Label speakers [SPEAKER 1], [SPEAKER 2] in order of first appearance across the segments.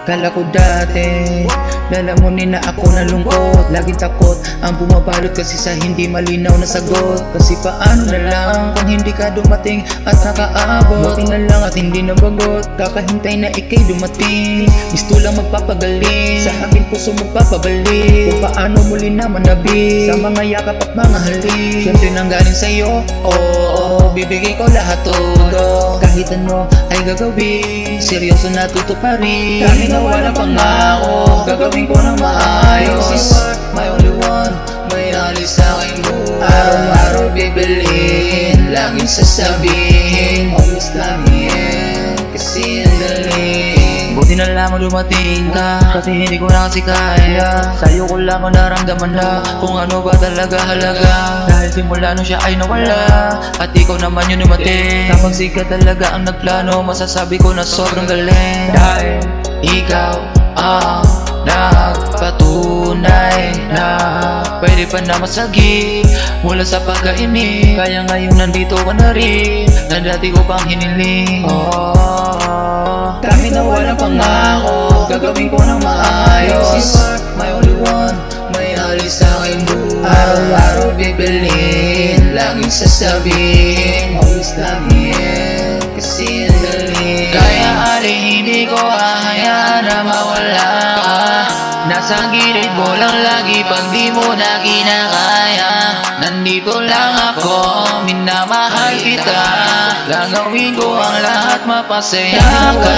[SPEAKER 1] Kala ko dati lalamunin na ako nalungkot. Laging takot ang bumabalot kasi sa hindi malinaw na sagot. Kasi paano na lang kung hindi ka dumating at nakaabot. Buti na lang at hindi nabagot, kakahintay na ikay dumating. Gusto lang magpapagaling, sa aking puso magpapabalik. Kung paano muli na manabi sa mga yakap at mga halik. Siyempre nang galing sa'yo, oo, bibigay ko lahat todo. Kahit ano ay gagawin, seryoso na tutuparin. Kahit na wala pangako, gagawin ko ng maayos. My only one, may alis sa aking buhay. Araw-araw bibilin, laging sasabihin, always love me yan, kasi ang galing. Buti na lamang dumating ka, kasi hindi ko na kasi kaya. Sa'yo ko lamang naramdaman na kung ano ba talaga halaga. Dahil simula nung siya ay nawala, at ikaw naman yung dumating. Kapag sikat talaga ang nagplano, masasabi ko na sobrang galing. Dahil ikaw ang nagpatunay na pwede pa na masagip mula sa pagkainip. Kaya ngayon nandito ka na rin, na dati ko pang hiniling. Kahit na walang pangako, gagawin ko ng maayos. My only one, may alis sa aking buhay. Araw-araw bibilin, laging sasabihin, always love me yan, kasi ang galing. Kaya aling hindi ko hahayaan na mawala ka. Nasa gilid mo lang lagi pag di mo na kinakaya. Nandito lang ako, minamahal kita. Gagawin ko ang lahat, mapasaya ka.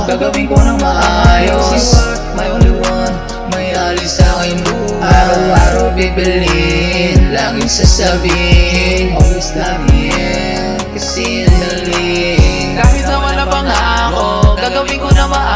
[SPEAKER 1] Gagawin ko ng maayos. My only one, may alis sa aking buhay. Araw-araw bibilin, laging sasabihin, always love me yan, kasi ang galing. Kahit na wala pang ako, gagawin ko na maayos.